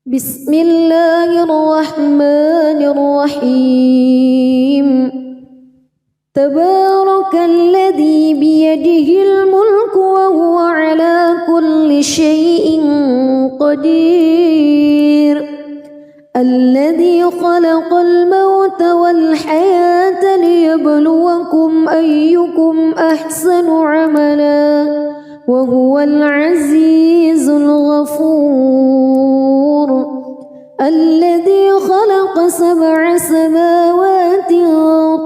بسم الله الرحمن الرحيم تبارك الذي بيده الملك وهو على كل شيء قدير الذي خلق الموت والحياة ليبلوكم أيكم أحسن عملا وهو العزيز الغفور الذي خلق 7 سماوات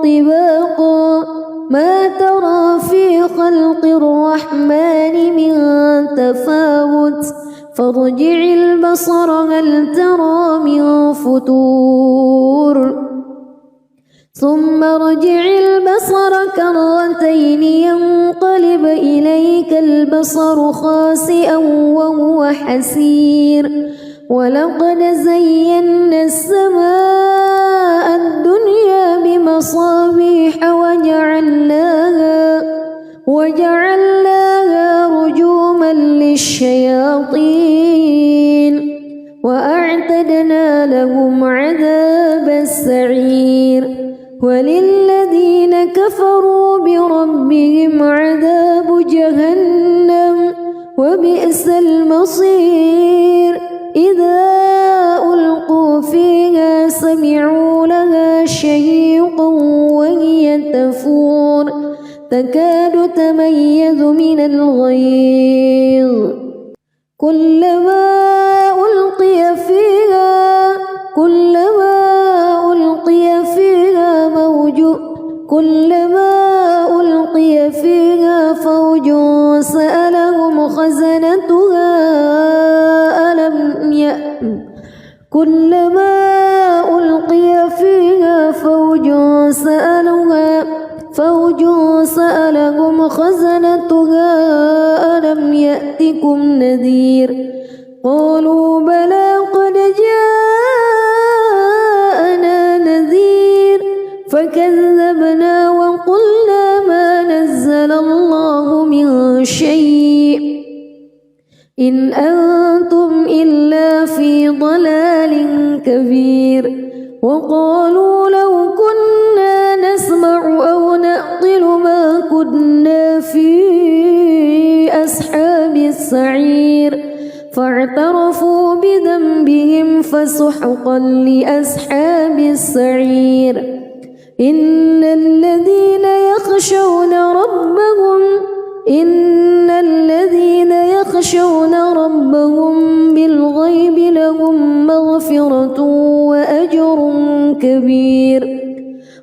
طباقا ما ترى في خلق الرحمن من تفاوت فارجع البصر هل ترى من فتور ثم ارجع البصر كرتين ينقلب إليك البصر خاسئا وهو حسير ولقد زينا السماء الدنيا بمصابيح وجعلناها رجوما للشياطين وأعتدنا لهم عذاب السعير وللذين كفروا بربهم عذاب جهنم وبئس المصير إذا ألقوا فيها سمعوا لها شهيقا وهي تفور تكاد تميز من الغيظ كلما ألقي فيها فوج سألهم خزنتها ألم يأتكم نذير قالوا بلى قد جاءنا نذير فكذبنا وقلنا ما نزل الله من شيء إن أنتم إلا في ضلال كبير وقالوا لو كنا نسمع أو نعقل ما كنا في أصحاب السعير فاعترفوا بذنبهم فسحقا لأصحاب السعير إن الذين يخشون ربهم بالغيب لهم مغفرة وأجر كبير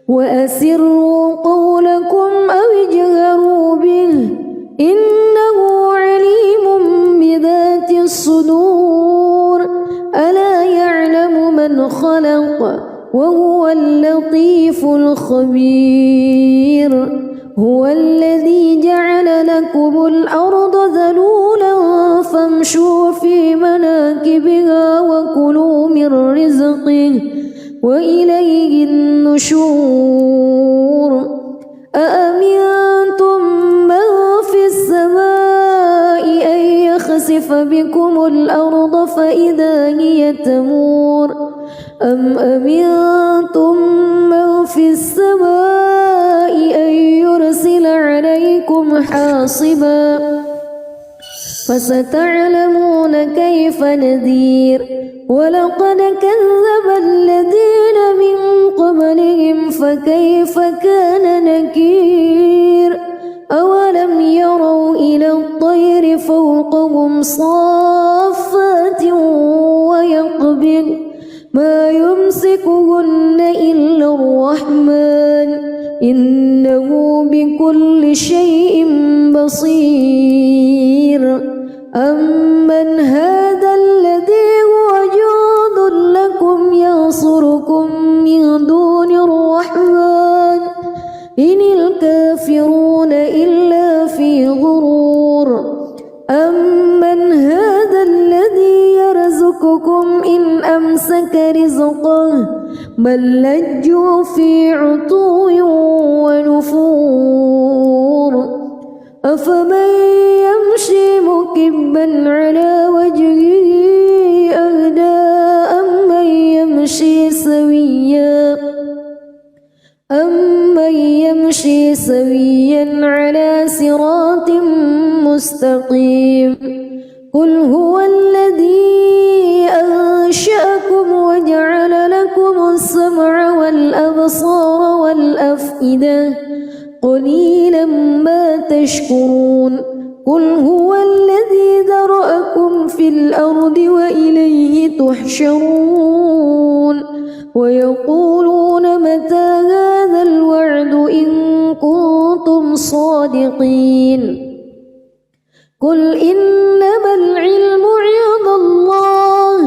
وأسروا قولكم أو اجهروا به إنه عليم بذات الصدور ألا يعلم من خلق وهو اللطيف الخبير هو الذي جعل لكم الأرض ذلولا فامشوا في مناكبها وكلوا من رزقه وإليه النشور أأمنتم من في السماء أن يخسف بكم الأرض فإذا هي تمور أم أمنتم من في السماء أن يرسل عليكم حاصبا فستعلمون كيف نذير ولقد كذب الذين من قبلهم فكيف كان نكير أولم يروا إلى الطير فوقهم صافات ويقبض ما يمسكهن إلا الرحمن إنه بكل شيء بصير أمن هذا الذي هو جند لكم ينصركم من دون الرحمن إن الكافرون إلا في غرور أمن هذا الذي يرزقكم إن أمسك رزقه بل لجوا في عتو ونفور أفمن يمشي مكبا على وجهه أهدى سويا على صراط مستقيم قل هو الذي أنشأكم وجعل لكم السمع والأبصار والأفئدة قليلا ما تشكرون قل هو الذي ذرأكم في الأرض وإليه تحشرون ويقولون متى هذا الوعد إن كنتم صادقين قل إنما العلم عند الله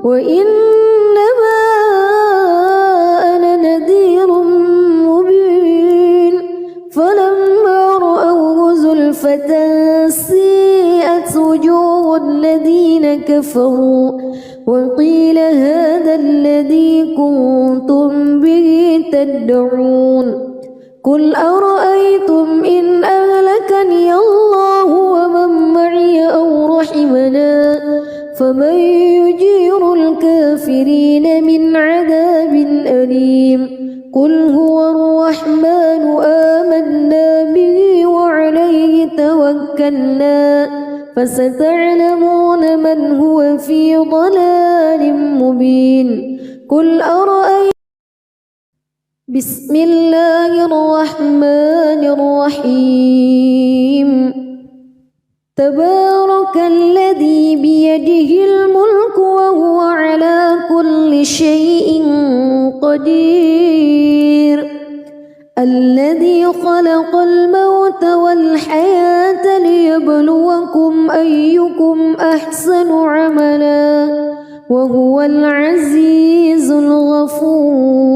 وإنما أنا نذير مبين فلما رأوه زلفة سيئت وجوه الذين كفروا وقيل هذا الذي كنتم به تدعون قل أرأيتم إن أهلكني الله ومن معي أو رحمنا فمن يجير الكافرين من عذاب أليم قل هو الرحمن آمنا به وعليه توكلنا فستعلمون من هو في ضلال مبين قل أرأيتم بسم الله الرحمن الرحيم تبارك الذي بيده الملك وهو على كل شيء قدير الذي خلق الموت والحياة ليبلوكم أيكم أحسن عملا وهو العزيز الغفور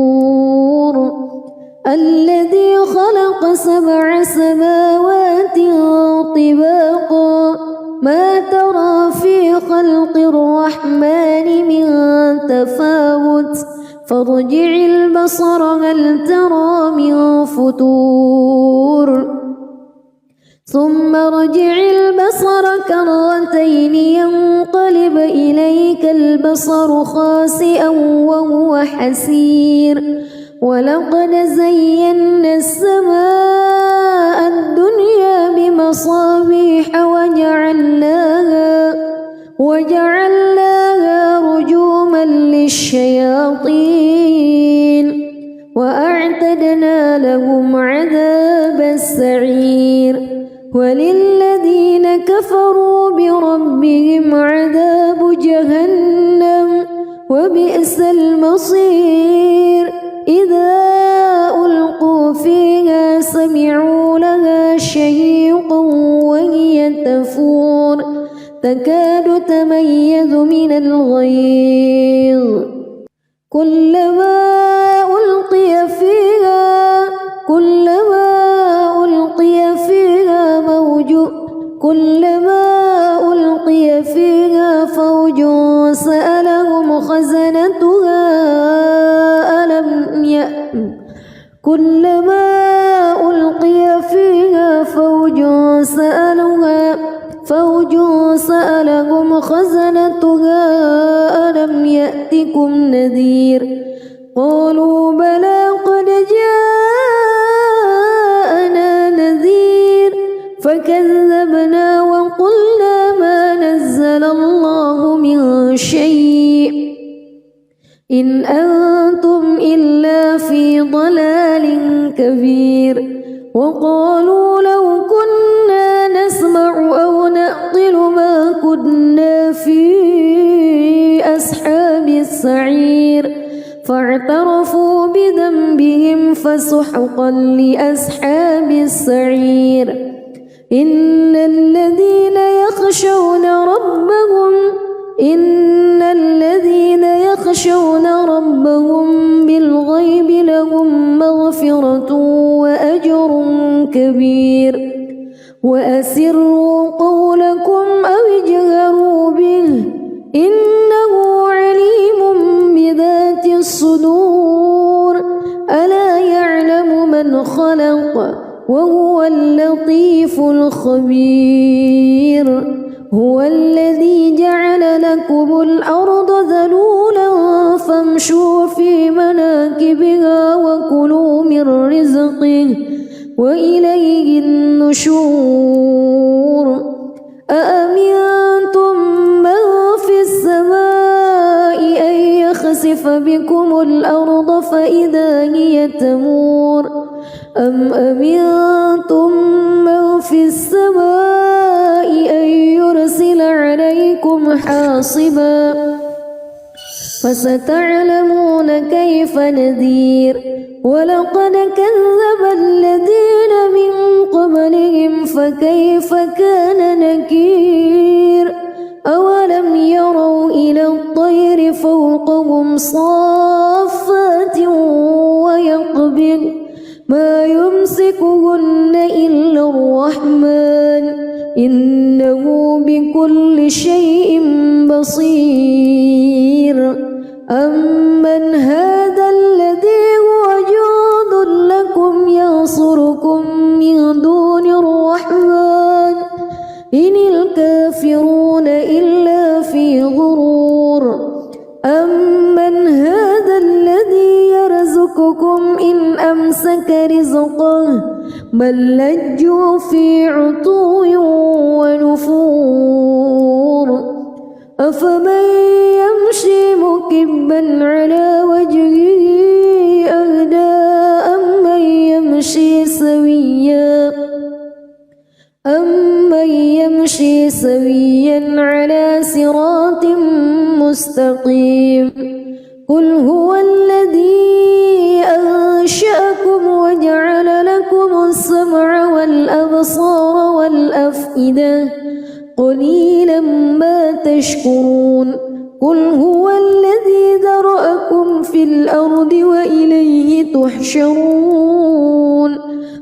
الذي خلق 7 سماوات طباقا ما ترى في خلق الرحمن من تفاوت فارجع البصر هل ترى من فتور ثم ارجع البصر كرتين ينقلب إليك البصر خاسئا وهو حسير ولقد زينا السماء الدنيا بمصابيح وجعلناها رجوما للشياطين وأعتدنا لهم عذاب السعير وللذين كفروا بربهم عذاب جهنم وبئس المصير إذا ألقوا فيها سمعوا لها شهيقا وهي تفور تكاد تميز من الغيظ كلما ألقي فيها فوج سألهم خزنتها ألم يأتكم نذير قالوا بلى قد جاءنا نذير فكذبنا وقلنا ما نزل الله من شيء إن أنتم إلا في ضلال كبير وقالوا لو كنا نسمع أو نعقل ما كنا في أصحاب السعير فاعترفوا بذنبهم فسحقا لأصحاب السعير إن الذين يخشون ربهم بالغيب لهم مغفرة وأجر كبير وأسروا قولكم أو اجهروا به إنه عليم بذات الصدور ألا يعلم من خلق وهو اللطيف الخبير هو الذي جعل لكم الأرض ذلولا فامشوا في مناكبها وكلوا من رزقه وإليه النشور أأمنتم من في السماء أن يخسف بكم الأرض فإذا هي تمور أم أمنتم من في السماء أن يرسل عليكم حاصبا فستعلمون كيف نذير ولقد كذب الذين من قبلهم فكيف كان نكير أولم يروا إلى الطير فوقهم صافات ويقبض ما يمسكهن إلا الرحمن إنه بكل شيء بصير أمن هذا الذي هو جند لكم ينصركم من دون الرحمن إن الكافرون إلا في غرور أمن هذا الذي يرزقكم إن أمسك رزقه بل لجوا في عتو ونفور أفمن يمشي مكبا على وجهه أهدى أمن يمشي سويا على صراط مستقيم قل هو الذي أنشأكم وجعل لكم السمع والأبصار والأفئدة قليلا ما تشكرون قل هو الذي ذرأكم في الأرض وإليه تحشرون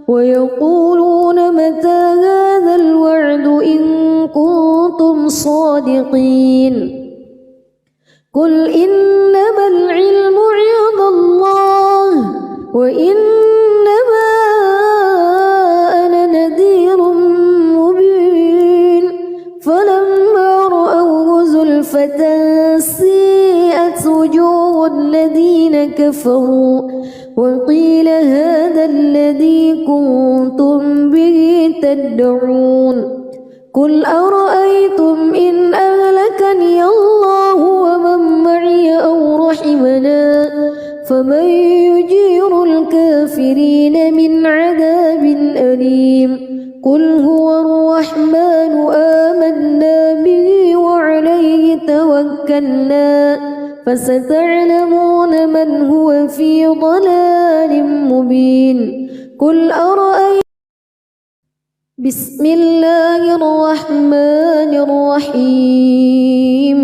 ويقولون متى هذا الوعد إن كنتم صادقين قل إنما العلم عند الله وإنما أنا نذير مبين فلما رأوه زلفة سيئت وجوه الذين كفروا وقيل هذا الذي كنتم به تدعون قل أرأيتم إن أهلكني الله ومن معي أو رحمنا فمن يجير الكافرين من عذاب أليم قل هو الرحمن آمنا به وعليه توكلنا فستعلمون من هو في ضلال مبين قل أرأيتم بسم الله الرحمن الرحيم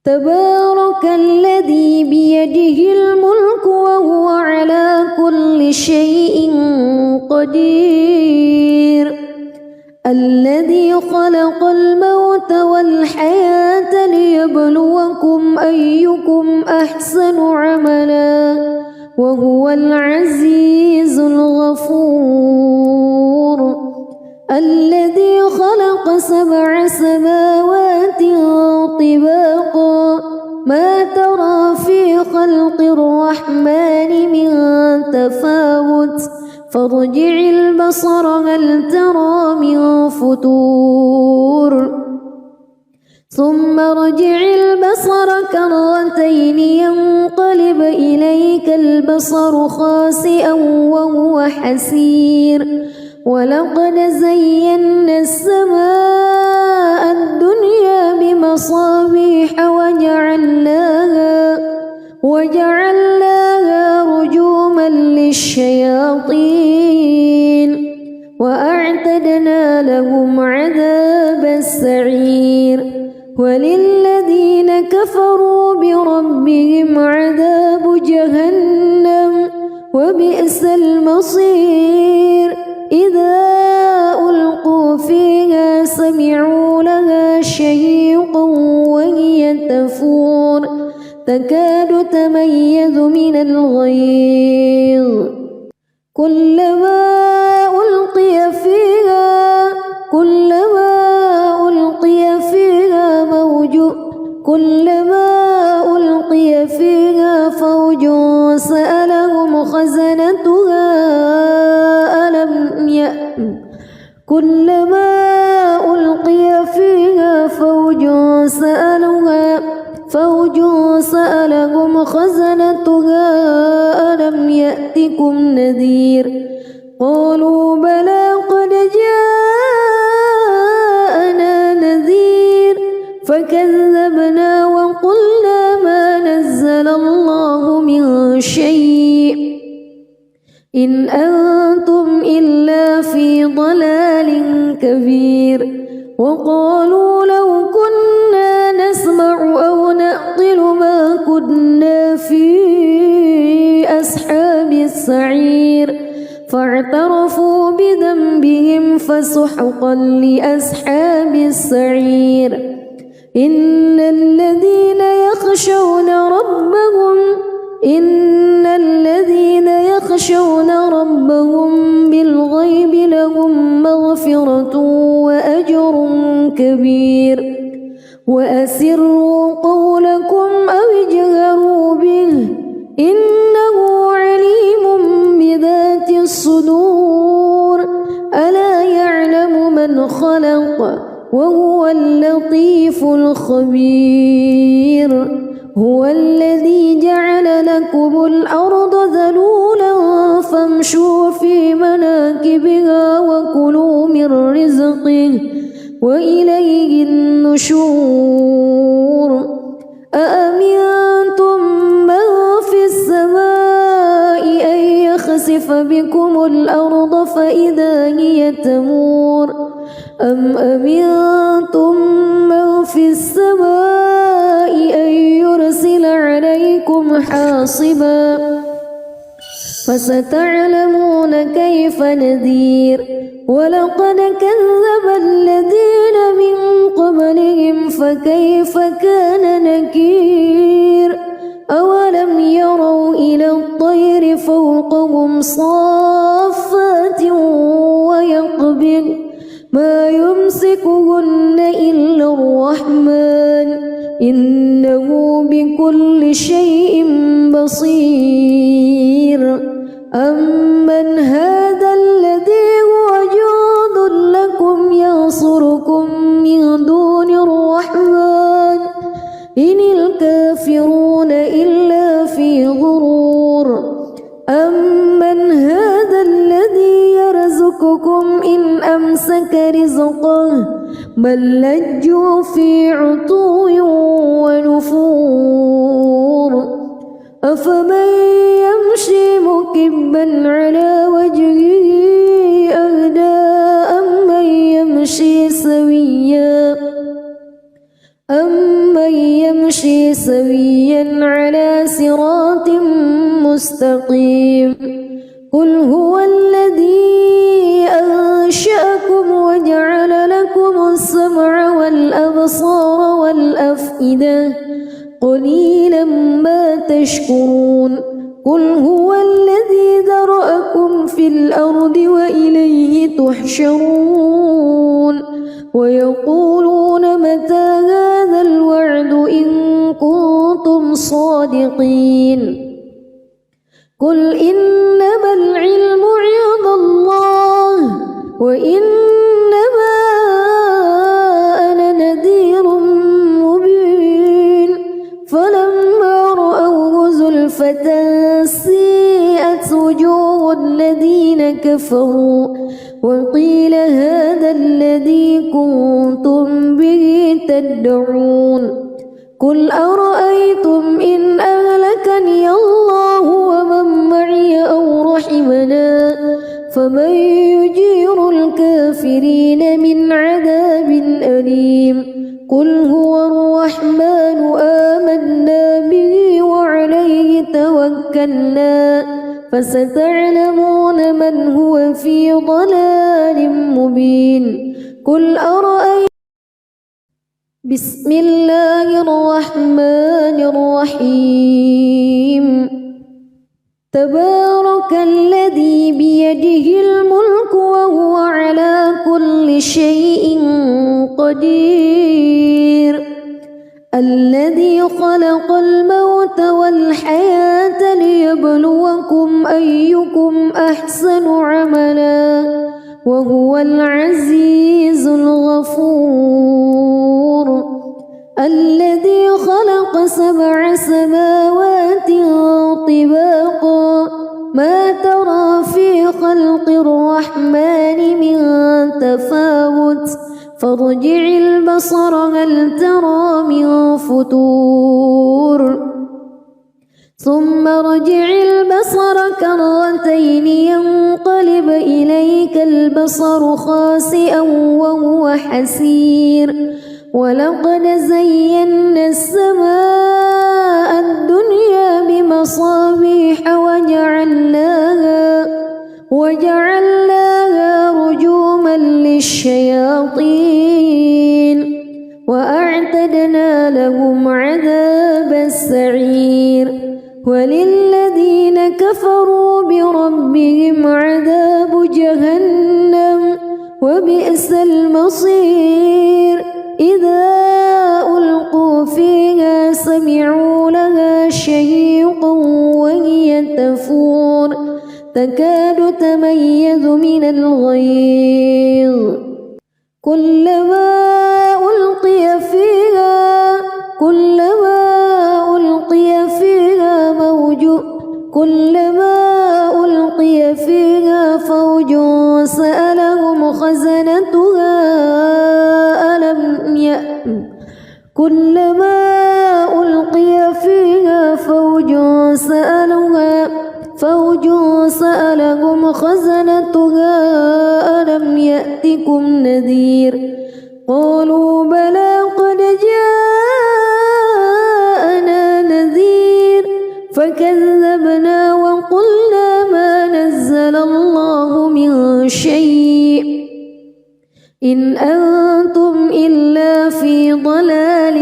تبارك الذي بيده الملك وهو على كل شيء قدير الذي خلق الموت والحياة ليبلوكم أيكم أحسن عملا وهو العزيز الغفور الذي خلق 7 سماوات طباقا ما ترى في خلق الرحمن من تفاوت فارجع البصر هل ترى من فتور ثم ارجع البصر كرتين ينقلب إليك البصر خاسئا وهو حسير ولقد زينا السماء الدنيا بمصابيح وجعلناها رجوما للشياطين وأعتدنا لهم عذاب السعير وللذين كفروا بربهم عذاب جهنم وبئس المصير إذا ألقوا فيها سمعوا لها شهيقا وهي تفور تكاد تميز من الغيظ كلما ألقي فيها فوج سألهم خزنتها كلما ألقي فيها فوج سألهم خزنتها ألم يأتكم نذير قالوا بلى قد جاءنا نذير فكذبنا وقلنا ما نزل الله من شيء إن أنتم إلا في ضلال كبير وقالوا لو كنا نسمع أو نعقل ما كنا في أصحاب السعير فاعترفوا بذنبهم فسحقا لأصحاب السعير إن الذين يخشون ربهم بالغيب لهم مغفرة وأجر كبير وأسروا قولكم أو اجهروا به إنه عليم بذات الصدور ألا يعلم من خلق وهو اللطيف الخبير هو الذي جعل لكم الأرض ذلولا فامشوا في مناكبها وكلوا من رزقه وإليه النشور أأمنتم من في السماء أن يخسف بكم الأرض فإذا هي تمور أم أمنتم من في السماء أن يرسل عليكم حاصبا فستعلمون كيف نذير ولقد كذب الذين من قبلهم فكيف كان نكير أولم يروا إلى الطير فوقهم صافات ويقبض ما يمسكهن إلا الرحمن إنه بكل شيء بصير أمن هذا الذي هو جند لكم ينصركم من دون الرحمن إن الكافرون إلا في غرور أمن هذا الذي يرزقكم إن أمسك رزقه بل لجوا في عتو ونفور أفمن يمشي مكبا على وجهه أهدى أمن يمشي سويا على صراط مستقيم قل هو الذي أنشأكم وجعل لكم السمع والأبصار والأفئدة قليلا ما تشكرون قل هو الذي ذرأكم في الأرض وإليه تحشرون ويقولون متى هذا الوعد إن كنتم صادقين قل إنما العلم عند الله وإنما أنا نذير مبين فلما رأوه زلفة سيئت وجوه الذين كفروا وقيل هذا الذي كنتم به تدعون قل أرأيتم إن أهلكني الله ومن معي أو رحمنا فمن يجير الكافرين من عذاب أليم قل هو الرحمن آمنا به وعليه توكلنا فستعلمون من هو في ضلال مبين قل أرأيتم بسم الله الرحمن الرحيم تبارك الذي بيده الملك وهو على كل شيء قدير الذي خلق الموت والحياة ليبلوكم أيكم أحسن عملا وهو العزيز الغفور الذي خلق 7 سماوات طباقا ما ترى في خلق الرحمن من تفاوت فارجع البصر هل ترى من فطور ثم ارجع البصر كرتين ينقلب إليك البصر خاسئا وهو حسير ولقد زينا السماء الدنيا بمصابيح وجعلناها رجوما للشياطين وأعتدنا لهم عذاب السعير وللذين كفروا بربهم عذاب جهنم وبئس المصير إذا ألقوا فيها سمعوا لها شهيقا وهي تفور تكاد تميز من الغيظ كلما ألقي فيها فوج سألهم خزنتها ألم يأتكم نذير قالوا بلى قد جاءنا نذير فكذبنا وقلنا ما نزل الله من شيء إن أنتم إلا في ضلال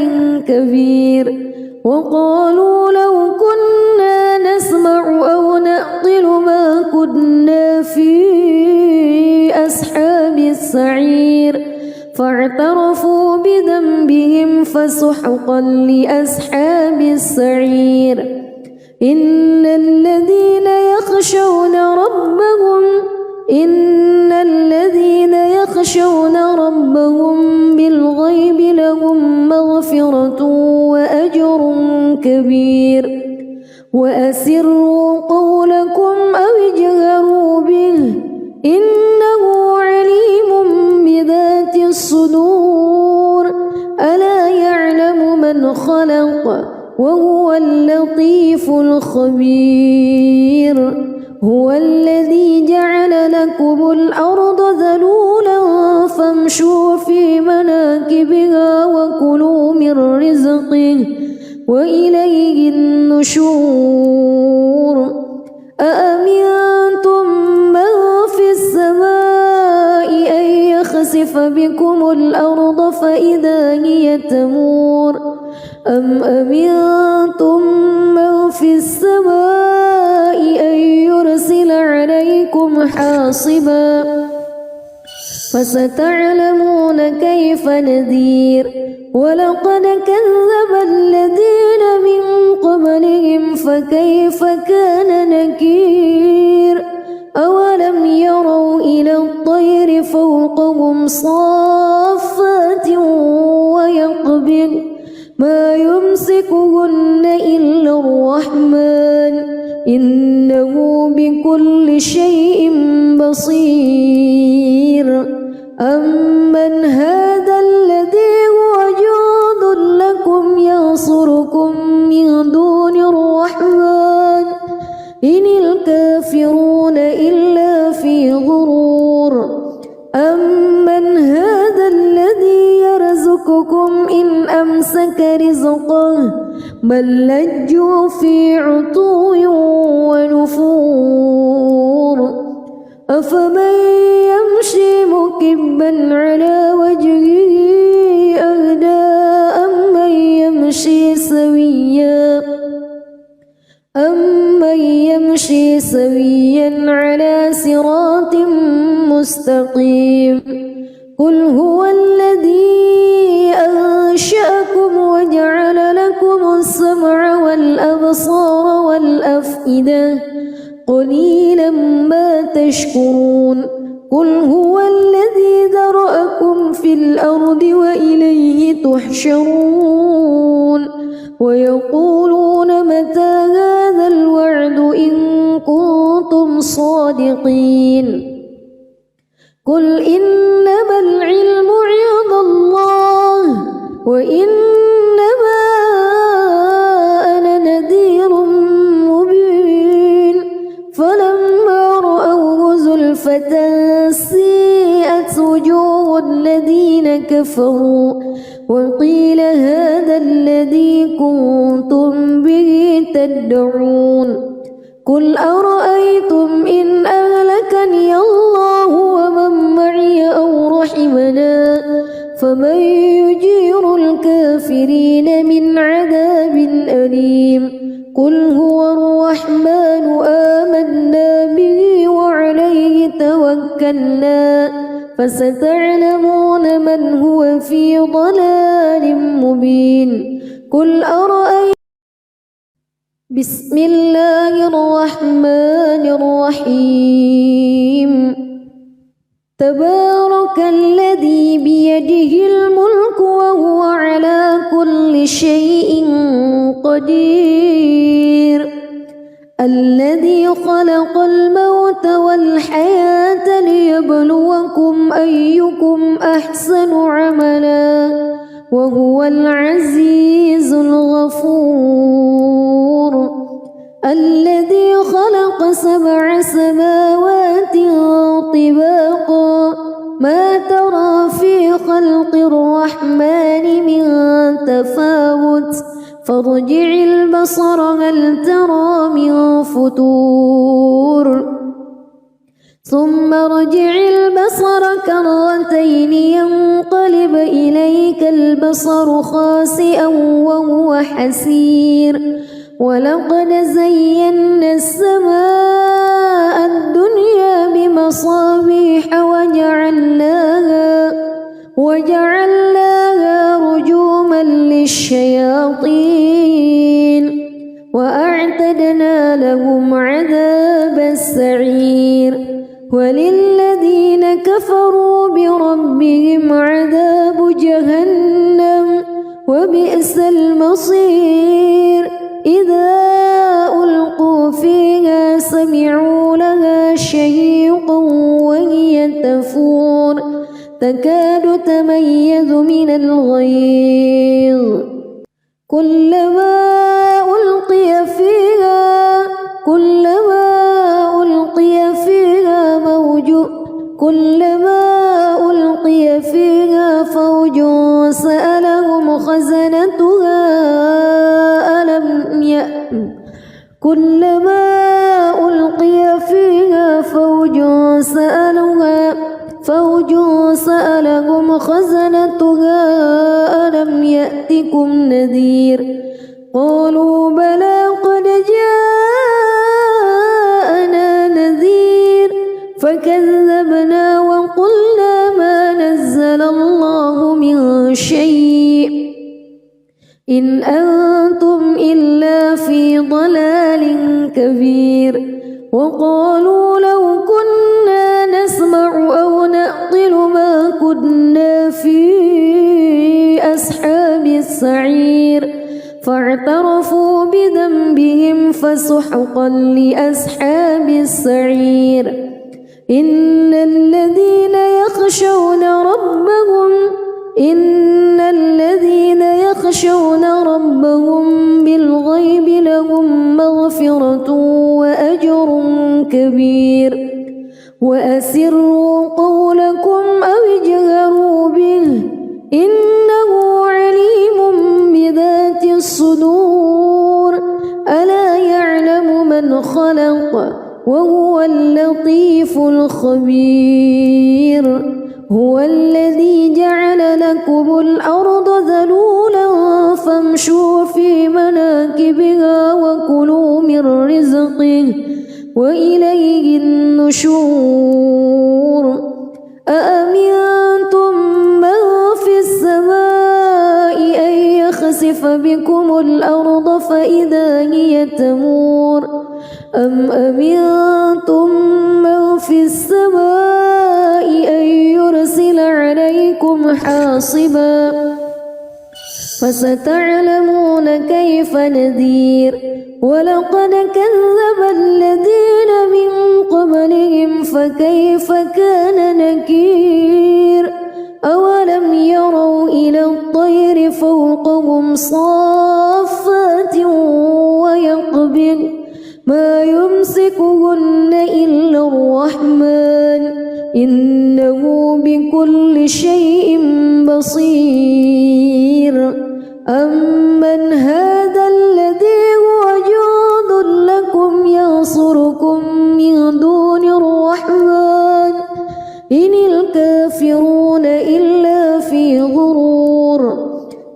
كبير وقالوا لو كنا نسمع أو نعقل ما كنا في أصحاب السعير فاعترفوا بذنبهم فسحقا لأصحاب السعير إن الذين يخشون ربهم بالغيب لهم مغفرة وأجر كبير وأسروا قولكم أو اجهروا به إنه عليم بذات الصدور ألا يعلم من خلق وهو اللطيف الخبير هو الذي جعل لكم الأرض ذلولا فامشوا في مناكبها وكلوا من رزقه وإليه النشور أأمنتم من في السماء أن يخسف بكم الأرض فإذا هي تمور أم أمنتم من في السماء أن يرسل عليكم حاصبا فستعلمون كيف نذير ولقد كذب الذين من قبلهم فكيف كان نكير أولم يروا إلى الطير فوقهم صافات ويقبض ما يمسكهن إلا الرحمن إنه بكل شيء بصير أمن هذا الذي هو جند لكم ينصركم من دون الرحمن إن الكافرون إلا في غرور أمن هذا الذي يرزقكم إن أمسك رزقه بل لجوا في عتو ونفور أفمن يمشي مكبا على وجهه أهدى أمن يمشي سويا على صراط مستقيم قل هو الذي أنشأكم وجعل لكم السمع والأبصار والأفئدة قليلا ما تشكرون قل هو الذي ذرأكم في الأرض وإليه تحشرون ويقولون متى هذا الوعد إن كنتم صادقين قل إنما العلم عند الله وإنما أنا نذير مبين فلما رأوه زلفة سيئت وجوه الذين كفروا وقيل هذا الذي كنتم به تدعون قل أرأيتم إن أهلكني الله ومن معي أو رحمنا فمن يجير الكافرين من عذاب أليم قل هو الرحمن آمنا به وعليه توكلنا فستعلمون من هو في ضلال مبين قل أرأيتم بسم الله الرحمن الرحيم تبارك الذي بيده الملك وهو على كل شيء قدير الذي خلق الموت والحياة ليبلوكم أيكم أحسن عملا وهو العزيز الغفور الذي خلق 7 سماوات طباقا ما ترى في خلق الرحمن من تفاوت فارجع البصر هل ترى من فتور ثم ارجع البصر كرتين ينقلب إليك البصر خاسئا وهو حسير ولقد زينا السماء الدنيا بمصابيح وجعلناها رجوما للشياطين وأعتدنا لهم عذاب السعير وللذين كفروا بربهم عذاب جهنم وبئس المصير إذا ألقوا فيها سمعوا لها شهيقا وهي تفور تكاد تميز من الغيظ كلما ألقي فيها فوج سألهم خزنتها كلما ألقي فيها فوج سألهم خزنتها ألم يأتكم نذير قالوا بلى قد جاءنا نذير فكذبنا وقلنا ما نزل الله من شيء إن أنتم إلا في ضلال كبير وقالوا لو كنا نسمع أو نعقل ما كنا في أصحاب السعير فاعترفوا بذنبهم فسحقا لأصحاب السعير إن الذين يخشون ربهم بالغيب لهم مغفرة وأجر كبير وأسروا قولكم أو اجهروا به إنه عليم بذات الصدور ألا يعلم من خلق وهو اللطيف الخبير هو الذي جعل لكم الأرض ذلولا فامشوا في مناكبها وكلوا من رزقه وإليه النشور أأمنتم من في السماء أن يخسف بكم الأرض فإذا هي تمور أم أمنتم من في السماء حاصبا فستعلمون كيف نذير ولقد كذب الذين من قبلهم فكيف كان نكير أولم يروا إلى الطير فوقهم صافات ويقبض ما يمسكهن إلا الرحمن إنه بكل شيء بصير أمن هذا الذي هو جند لكم ينصركم من دون الرحمن إن الكافرون إلا في غرور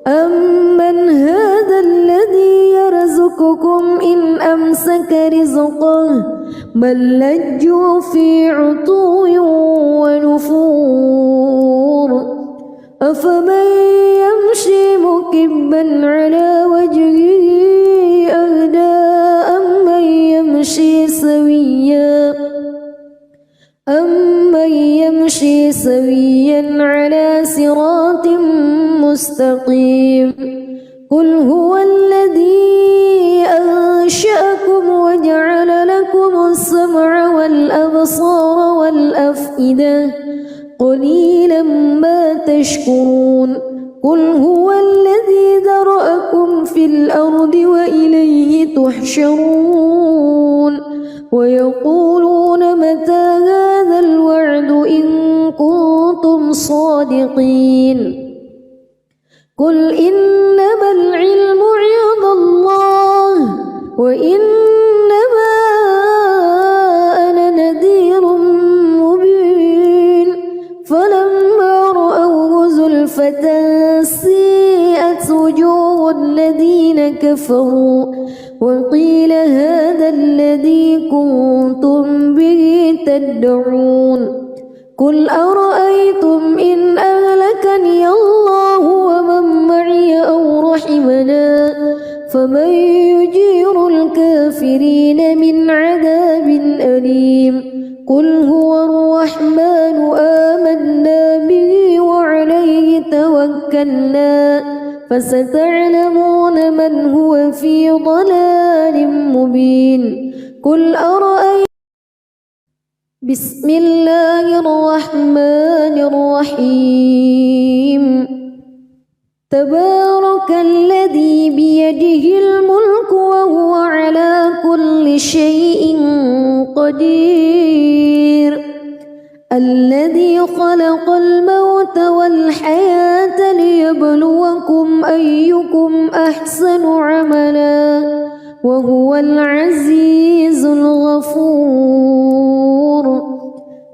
أمن هذا الذي يرزقكم إن أمسك رزقه بل لجوا في عتو ونفور أفمن يمشي مكبا على وجهه أهدى أمن يمشي سويا على صراط مستقيم قل هو الذي أنشأكم وجعل لكم السمع والأبصار والأفئدة قليلا ما تشكرون قل هو الذي ذرأكم في الأرض وإليه تحشرون ويقولون متى هذا الوعد إن كنتم صادقين قل إنما العلم عند الله وإنما أنا نذير مبين فلما رأوه زلفة سيئت وجوه الذين كفروا وقيل هذا الذي كنتم به تدعون قل أرأيتم إن أهلكني الله ومن معي أو رحمنا فمن يجير الكافرين من عذاب أليم قل هو الرحمن آمنا به وعليه توكلنا فستعلمون من هو في ضلال مبين قل أرأيتم بسم الله الرحمن الرحيم تبارك الذي بيده الملك وهو على كل شيء قدير الذي خلق الموت والحياة ليبلوكم أيكم أحسن عملا وهو العزيز الغفور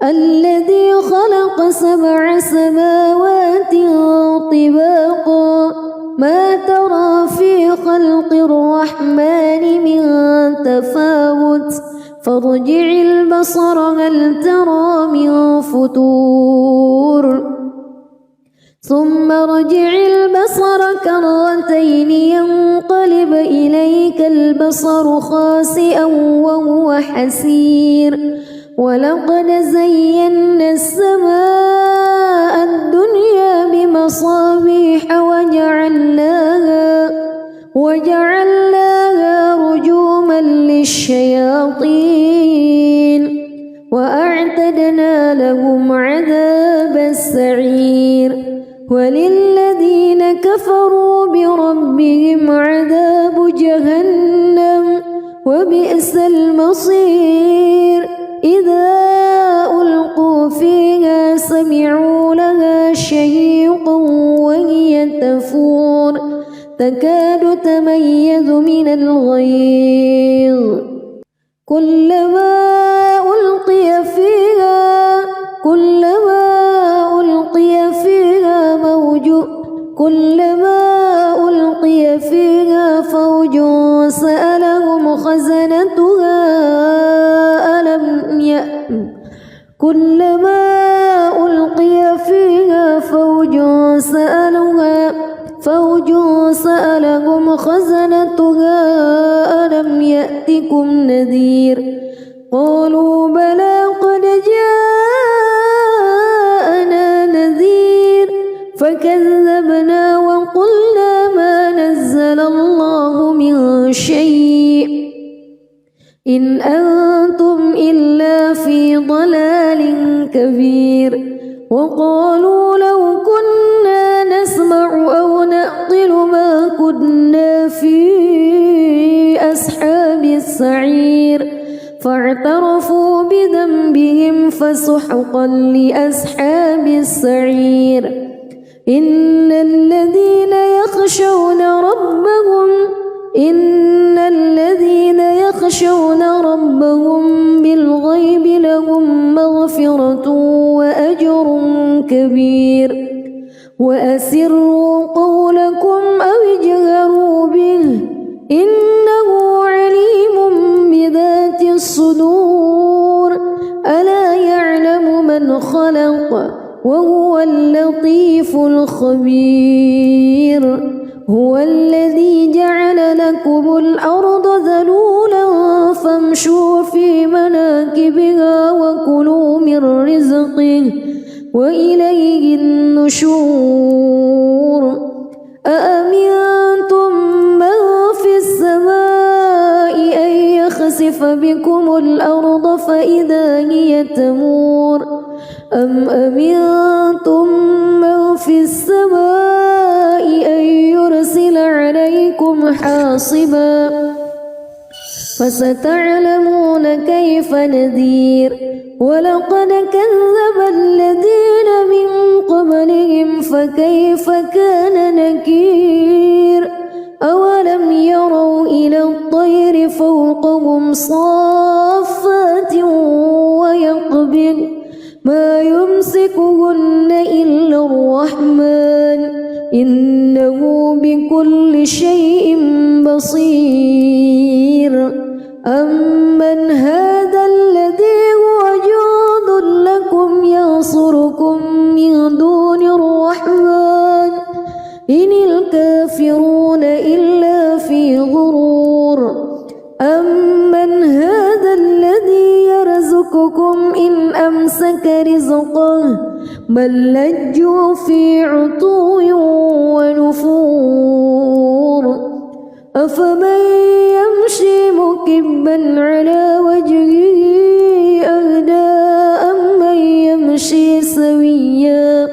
الذي خلق 7 سماوات طباقا ما ترى في خلق الرحمن من تفاوت فارجع البصر هل ترى من فتور ثم ارجع البصر كرتين ينقلب إليك البصر خاسئا وهو حسير ولقد زينا السماء الدنيا بمصابيح وجعلناها رجوما للشياطين وأعتدنا لهم عذاب السعير وللذين كفروا بربهم عذاب جهنم وبئس المصير إذا ألقوا فيها سمعوا لها شهيقا وهي تفور تكاد تميز من الغيظ كلما ألقي فيها فوج سألهم خزنتها كلما ألقي فيها فوج سألهم خزنتها ألم يأتكم نذير قالوا بلى قد جاءنا نذير شيء إن أنتم إلا في ضلال كبير وقالوا لو كنا نسمع أو نعقل ما كنا في أصحاب السعير فاعترفوا بذنبهم فسحقا لأصحاب السعير إن الذين يخشون ربهم بالغيب لهم مغفرة وأجر كبير وأسروا قولكم أو اجهروا به إنه عليم بذات الصدور ألا يعلم من خلق وهو اللطيف الخبير هو الذي جعل لكم الأرض ذلولا فامشوا في مناكبها وكلوا من رزقه وإليه النشور أأمنتم من في السماء أن يخسف بكم الأرض فإذا هي تمور أم أمنتم من في السماء أن يرسل عليكم حاصبا فستعلمون كيف نذير ولقد كذب الذين من قبلهم فكيف كان نكير أولم يروا إلى الطير فوقهم صافات ويقبض ما يمسكهن إلا الرحمن إنه بكل شيء بصير أمن هذا الذي هو جند لكم ينصركم من دون الرحمن إن الكافرون إلا في غرور أمن هذا الذي يرزقكم إن أمسك رزقه بل لجوا في عتو ونفور أفمن يمشي مكبا على وجهه أهدى أمن يمشي سويا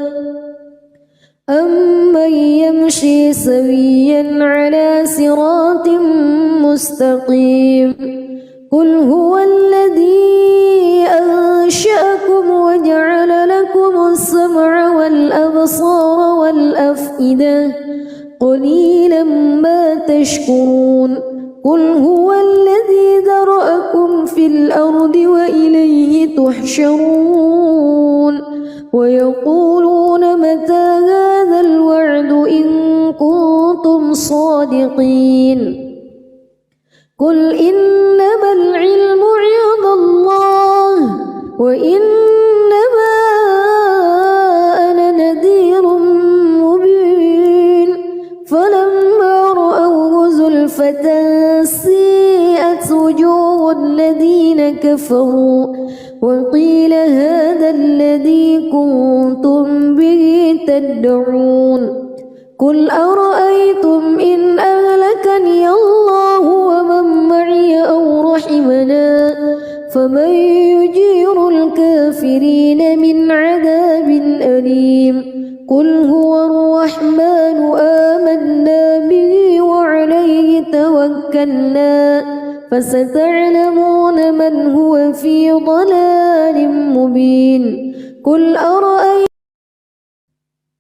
على صراط مستقيم قل هو الذي أنشأكم وجعل لكم السمع والأبصار والأفئدة قليلا ما تشكرون قل هو الذي ذرأكم في الأرض وإليه تحشرون ويقولون متى هذا الوعد إن كنتم صادقين قل إنما العلم عند الله وإنما أنا نذير مبين فلما رأوه زلفة سيئت وجوه الذين كفروا وقيل هذا الذي كنتم به تدعون قل أرأيتم إن أهلكني الله ومن معي أو رحمنا فمن يجير الكافرين من عذاب أليم قل هو الرحمن آمنا به وعليه توكلنا فستعلمون من هو في ضلال مبين قل أرأيتم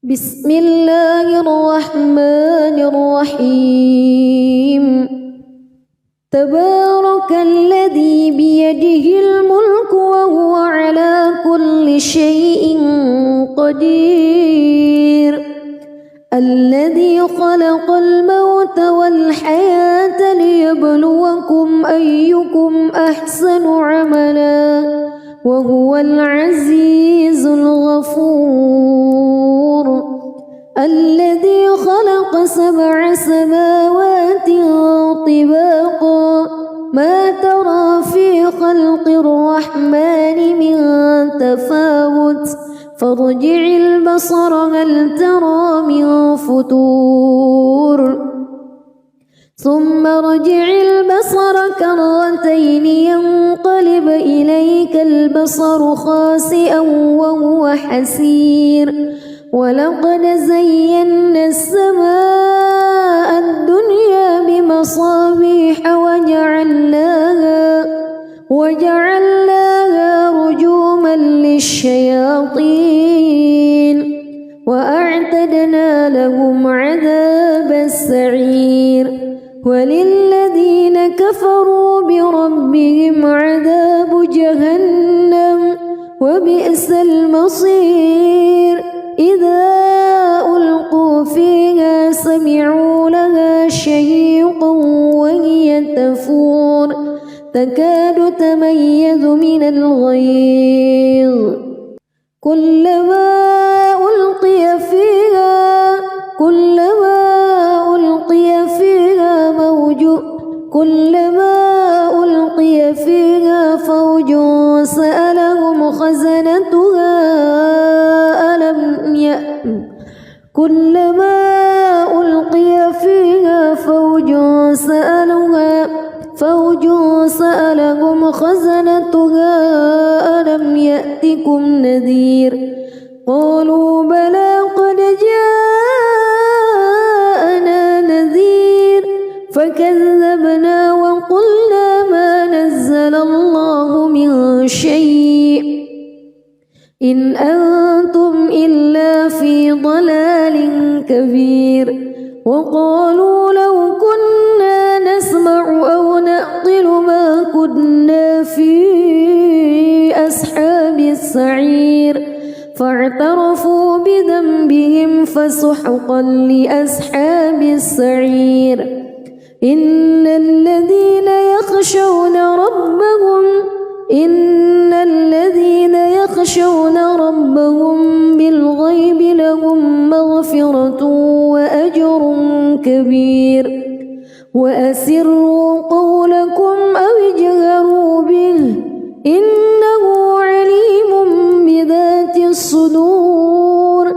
بسم الله الرحمن الرحيم تبارك الذي بيده الملك وهو على كل شيء قدير الذي خلق الموت والحياة ليبلوكم أيكم أحسن عملا وهو العزيز الغفور الذي خلق 7 سماوات طباقا ما ترى في خلق الرحمن من تفاوت فارجع البصر هل ترى من فتور ثم ارجع البصر كرتين ينقلب إليك البصر خاسئا وهو حسير ولقد زينا السماء الدنيا بمصابيح وجعلناها رجوما للشياطين وأعتدنا لهم عذاب السعير وللذين كفروا بربهم عذاب جهنم وبئس المصير إذا ألقوا فيها سمعوا لها شهيقا وهي تفور تكاد تميز من الغيظ كلما ألقي فيها فوج سألهم خزنتها ألم يأتكم نذير قالوا بلى قد جاءنا نذير فكذبنا وقلنا ما نزل الله من شيء إن أنتم إلا في ضلال كبير وقالوا لو كنا نسمع أو نعقل ما كنا في أصحاب السعير فاعترفوا بذنبهم فسحقا لأصحاب السعير إن الذين يخشون ربهم بالغيب لهم مغفرة وأجر كبير وأسروا قولكم أو اجهروا به إنه عليم بذات الصدور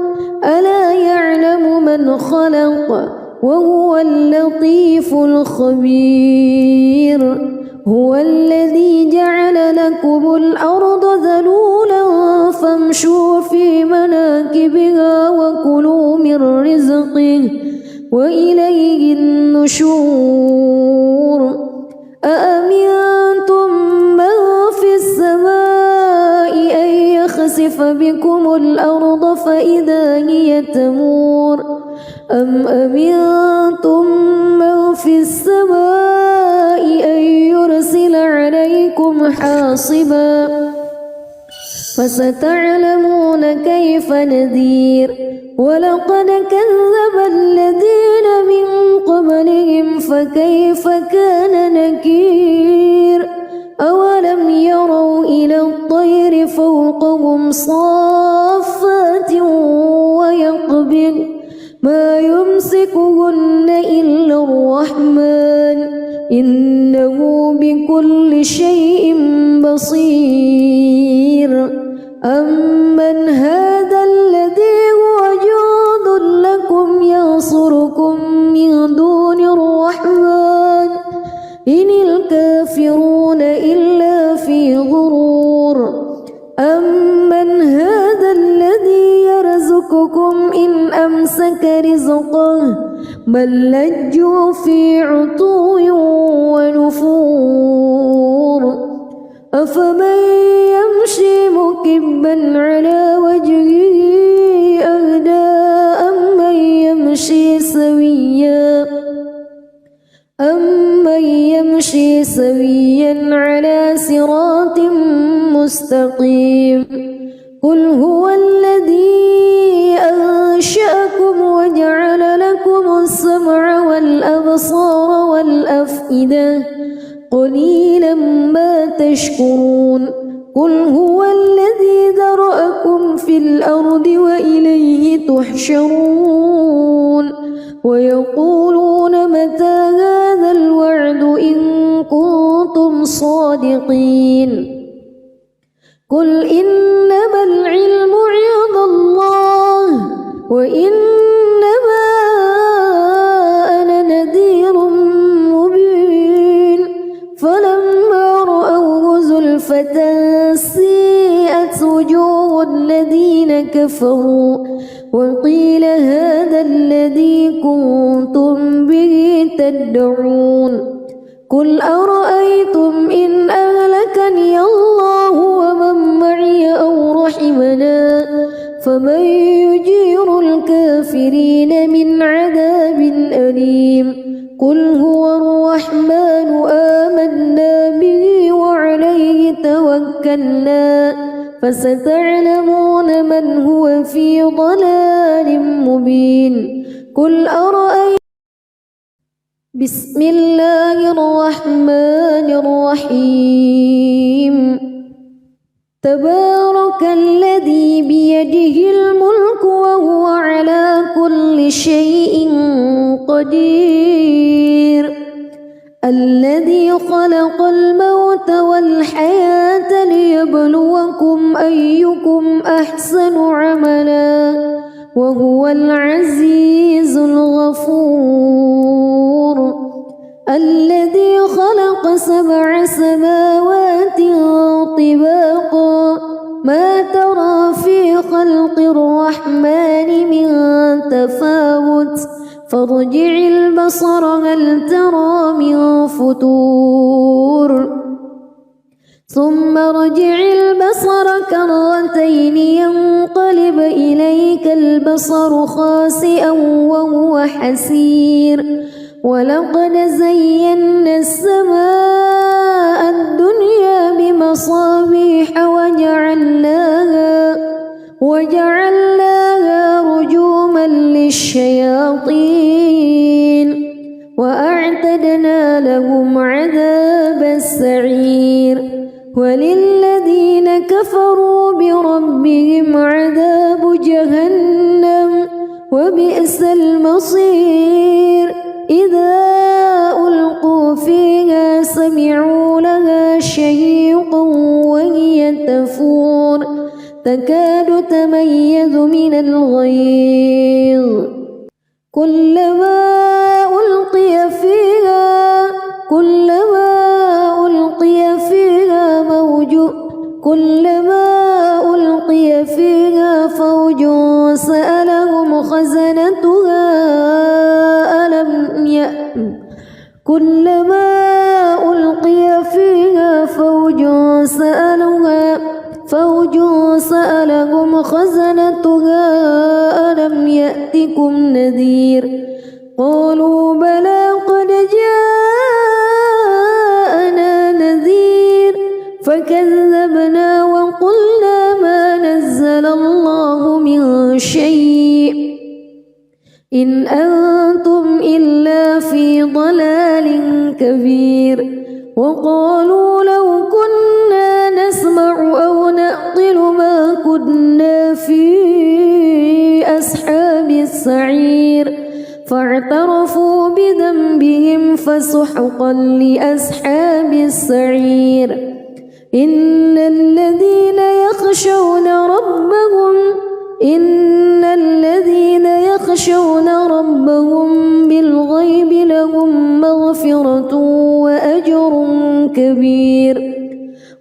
ألا يعلم من خلق وهو اللطيف الخبير هو الذي جعل لكم الأرض ذلولا فامشوا في مناكبها وكلوا من رزقه وإليه النشور أأمنتم من في السماء أن يخسف بكم الأرض فإذا هي تمور أم أمنتم من في السماء أن يرسل عليكم حاصبا فستعلمون كيف نذير ولقد كذب الذين من قبلهم فكيف كان نكير أولم يروا إلى الطير فوقهم صافات ويقبض ما يمسكهن إلا الرحمن إنه بكل شيء بصير أمن هذا الذي هو جند لكم ينصركم من دون الرحمن إن الكافرون إلا في غرور أمن هذا الذي يرزقكم إن أمسك رزقه بل لجوا في عتو ونفور أفمن يمشي مكبا على وجهه أهدى أمن يمشي سويا على صراط مستقيم قل هو الذي أنشأكم وجعل لكم السمع والأبصار والأفئدة قليلا ما تشكرون قل هو الذي ذرأكم في الأرض وإليه تحشرون ويقولون متى هذا الوعد إن كنتم صادقين قل إنما العلم عند الله وإنما أنا نذير سيئت وجوه الذين كفروا وقيل هذا الذي كنتم به تدعون قل أرأيتم إن أهلكني الله ومن معي أو رحمنا فمن يجير الكافرين من عذاب أليم قل هو الرحمن آمنا به وعليه توكلنا فستعلمون من هو في ضلال مبين قل أرأيتم بسم الله الرحمن الرحيم تبارك الذي بيده الملك وهو على كل شيء قدير الذي خلق الموت والحياة ليبلوكم أيكم أحسن عملا وهو العزيز الغفور الذي خلق 7 سماوات طباقا ما ترى في خلق الرحمن من تفاوت فارجع البصر هل ترى من فتور ثم ارجع البصر كرتين ينقلب إليك البصر خاسئا وهو حسير ولقد زينا السماء الدنيا بمصابيح وجعلناها رجوما للشياطين وأعتدنا لهم عذاب السعير وللذين كفروا بربهم عذاب جهنم وبئس المصير إذا ألقوا فيها سمعوا لها شهيقا وهي تفور تكاد تميز من الغيظ كلما ألقي فيها فوج سألهم خزنتها كلما ألقي فيها فوج سألهم خزنتها ألم يأتكم نذير قالوا بلى قد جاءنا نذير فكذبنا وقلنا ما نزل الله من شيء إن أنتم إلا في ضلال كبير وقالوا لو كنا نسمع أو نعقل ما كنا في أصحاب السعير فاعترفوا بذنبهم فسحقا لأصحاب السعير إن الذين يخشون ربهم بالغيب لهم مغفرة وأجر كبير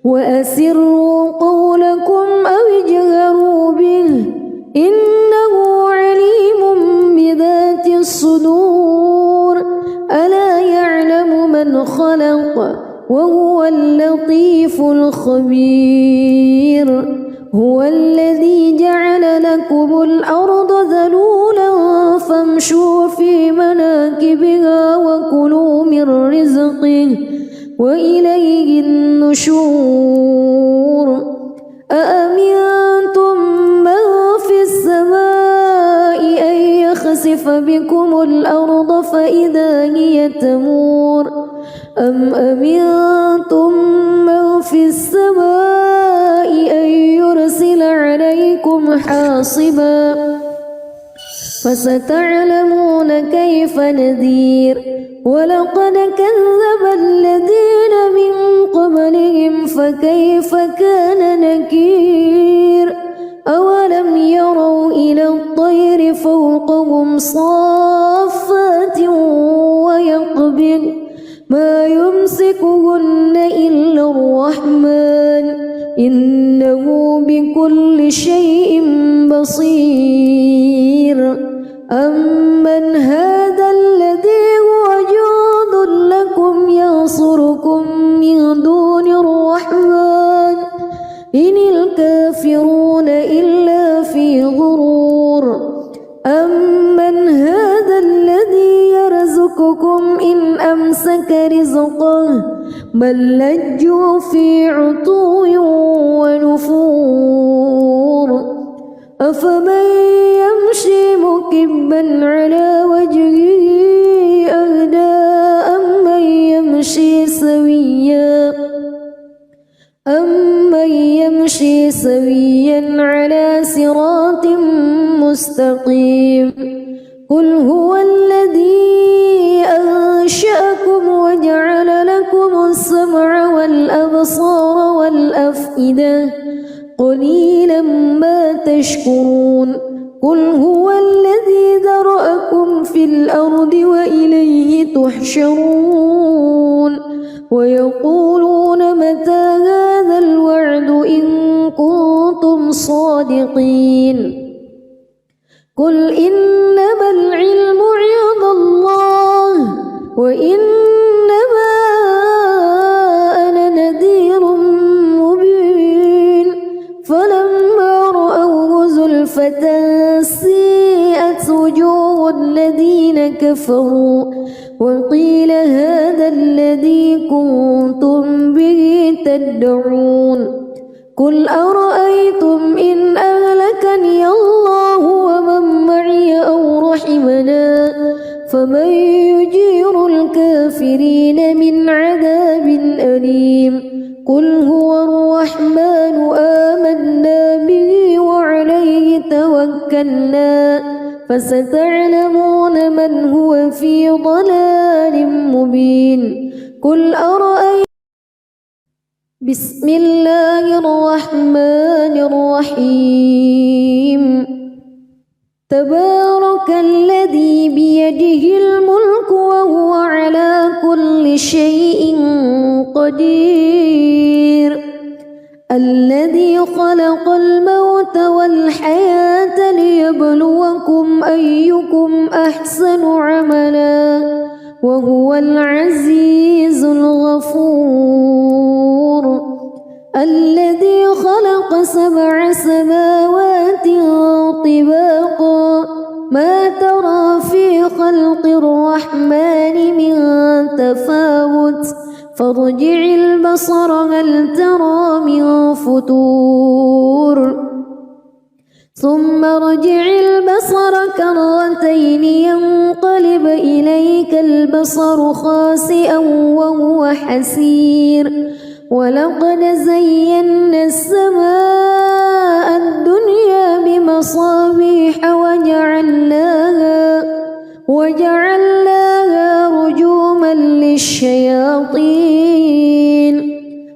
وأسروا قولكم أو اجهروا به إنه عليم بذات الصدور ألا يعلم من خلق وهو اللطيف الخبير هو الذي جعل لكم الأرض ذلولا فامشوا في مناكبها وكلوا من رزقه وإليه النشور أأمنتم من في السماء أن يخسف بكم الأرض فإذا هي تمور أم أمنتم من في السماء أن يرسل عليكم حاصبا فستعلمون كيف نذير ولقد كذب الذين من قبلهم فكيف كان نكير أولم يروا إلى الطير فوقهم صافات ويقبض ما يمسكهن إلا الرحمن إنه بكل شيء بصير أمن هذا الذي هو جند لكم ينصركم من دون الرحمن إن الكافرون إلا في غرور أمن هذا الذي يرزقكم إن أمسك رزقه بل لجوا في عتو ونفور أفمن يمشي مكبا على وجهه أهدى أمن يمشي سويا على صراط مستقيم قل هو الذي أنشأكم وجعل لكم السمع والأبصار والأفئدة قليلا ما تشكرون قل هو الذي ذرأكم في الأرض وإليه تحشرون ويقولون متى هذا الوعد إن كنتم صادقين قل إنما العلم عند الله وإنما أنا نذير مبين فلما رأوه زلفة سيئت وجوه الذين كفروا وقيل هذا الذي كنتم به تدعون قل أرأيتم إن أهلكني الله ومن معي أو رحمنا فمن يجير الكافرين من عذاب أليم قل هو الرحمن آمنا به وعليه توكلنا فستعلمون من هو في ضلال مبين قل أرأيتم بسم الله الرحمن الرحيم تبارك الذي بيده الملك وهو على كل شيء قدير الذي خلق الموت والحياة ليبلوكم أيكم أحسن عملا وهو العزيز الغفور الذي خلق 7 سماوات طباقا ما ترى في خلق الرحمن من تفاوت فارجع البصر هل ترى من فطور ثم ارجع البصر كرتين ينقلب إليك البصر خاسئا وهو حسير ولقد زينا السماء الدنيا بمصابيح وجعلناها رجوما للشياطين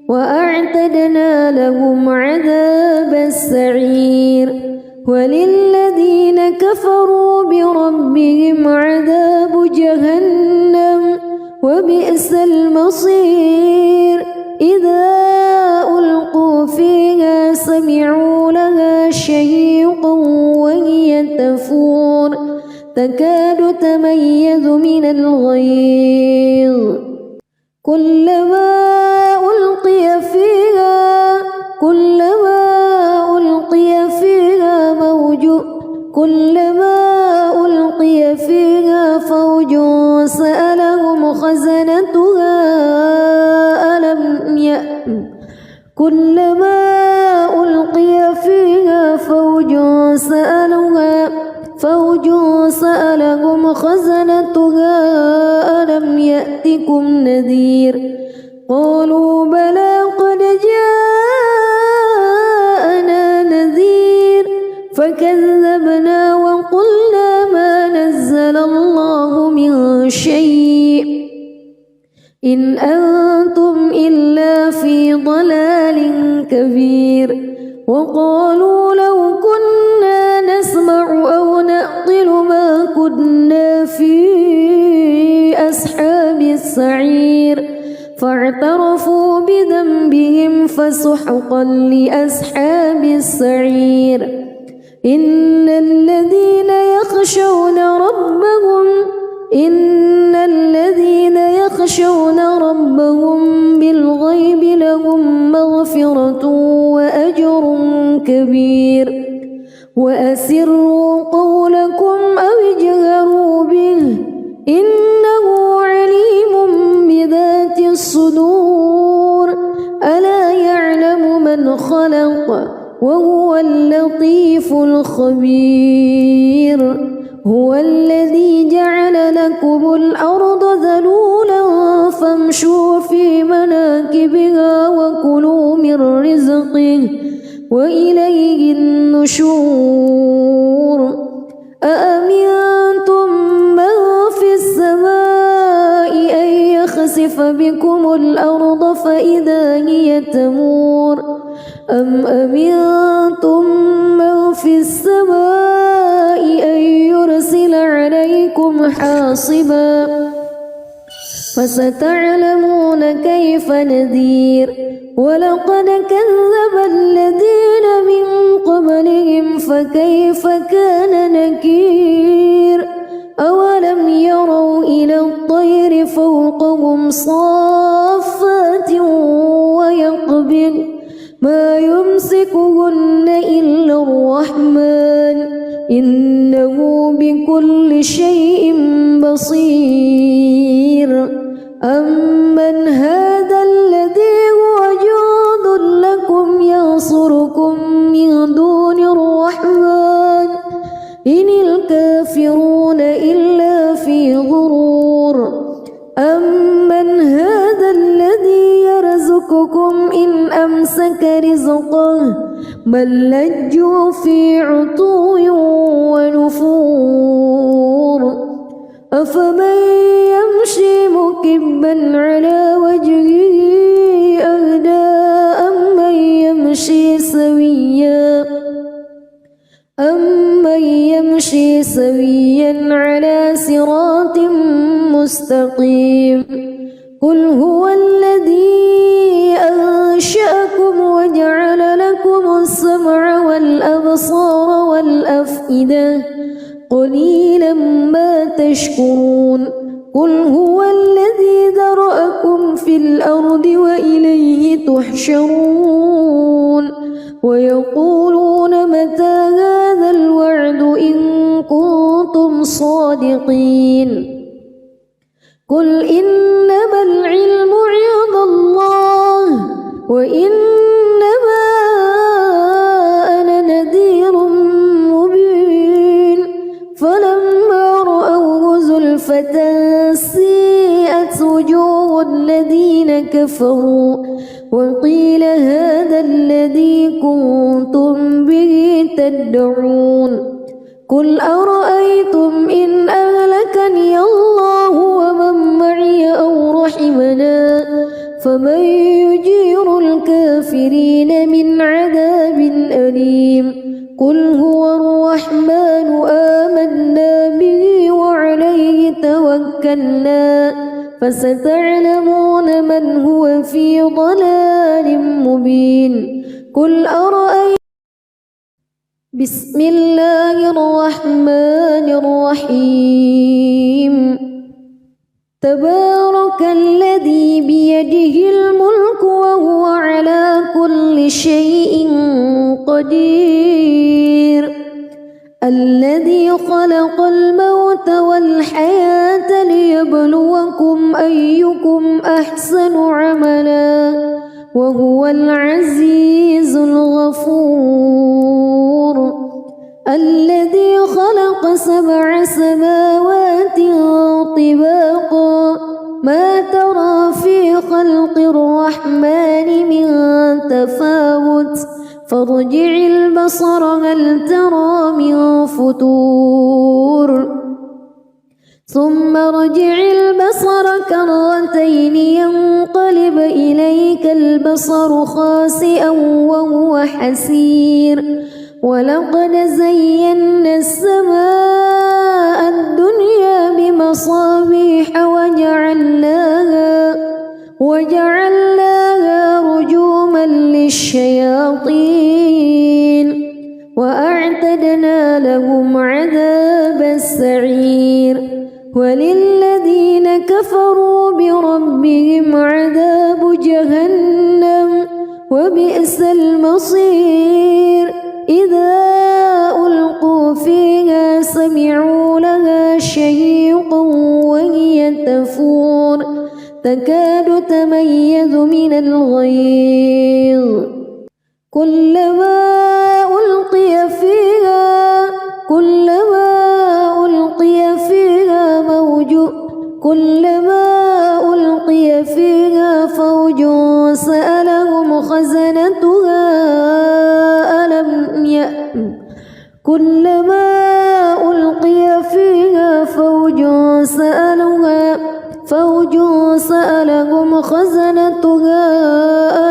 وأعتدنا لهم عذاب السعير وللذين كفروا بربهم عذاب جهنم وبئس المصير إذا ألقوا فيها سمعوا لها شهيقا وهي تفور تكاد تميز من الغيظ كلما ألقي فيها فوج سألهم خزنتها كلما ألقي فيها فوج سألهم خزنتها ألم يأتكم نذير قالوا بلى قد جاءنا نذير فكذبنا وقلنا ما نزل الله من شيء إن أنتم إلا في ضلال كبير وقالوا لو كنا نسمع أو نعقل ما كنا في أصحاب السعير فاعترفوا بذنبهم فسحقا لأصحاب السعير إن الذين يخشون ربهم بالغيب لهم مغفرة وأجر كبير وأسروا قولكم أو اجهروا به إنه عليم بذات الصدور ألا يعلم من خلق وهو اللطيف الخبير هو الذي جعل لكم الأرض ذلولا فامشوا في مناكبها وكلوا من رزقه وإليه النشور أأمنتم من في السماء أن يخسف بكم الأرض فإذا هي تمور أم أمنتم من في السماء أن يرسل عليكم حاصبا فستعلمون كيف نذير ولقد كذب الذين من قبلهم فكيف كان نكير أولم يروا إلى الطير فوقهم صافات ويقبض ما يمسكهن إلا الرحمن إنه بكل شيء بصير أمن هذا الذي هو جند لكم ينصركم من دون الرحمن إن الكافرون إلا في غرور أمن هذا الذي يرزقكم إن أمسك رزقه بل لجوا في عتو ونفور أفمن يمشي مكبا على وجهه أهدى أمن يمشي سويا على صراط مستقيم قل هو الذي أنشأكم وجعل لكم السمع والأبصار والأفئدة قليلا ما تشكرون قل هو الذي ذرأكم في الأرض وإليه تحشرون ويقولون متى هذا الوعد إن كنتم صادقين قل إنما العلم عند الله وإنما أنا نذير مبين فلما رأوه زلفة سيئت وجوه الذين كفروا وقيل هذا الذي كنتم به تدعون قل أرأيتم إن أهلكني الله ومن معي أو رحمنا فمن يجير الكافرين من عذاب أليم قل هو الرحمن آمنا به وعليه توكلنا فستعلمون من هو في ضلال مبين قل أرأيتم بسم الله الرحمن الرحيم تبارك الذي بيده الملك وهو على كل شيء قدير الذي خلق الموت والحياة ليبلوكم أيكم أحسن عملا وهو العزيز الغفور الذي خلق 7 سماوات طباقا ما ترى في خلق الرحمن من تفاوت فارجع البصر هل ترى من فتور ثم ارجع البصر كرتين ينقلب إليك البصر خاسئا وهو حسير ولقد زينا السماء الدنيا بمصابيح وجعلناها رجوما للشياطين وأعتدنا لهم عذاب السعير وللذين كفروا بربهم عذاب جهنم وبئس المصير إذا ألقوا فيها سمعوا لها شهيقا وهي تفور تكاد تميز من الغيظ كلما ألقي فيها فوج سألهم خزنتها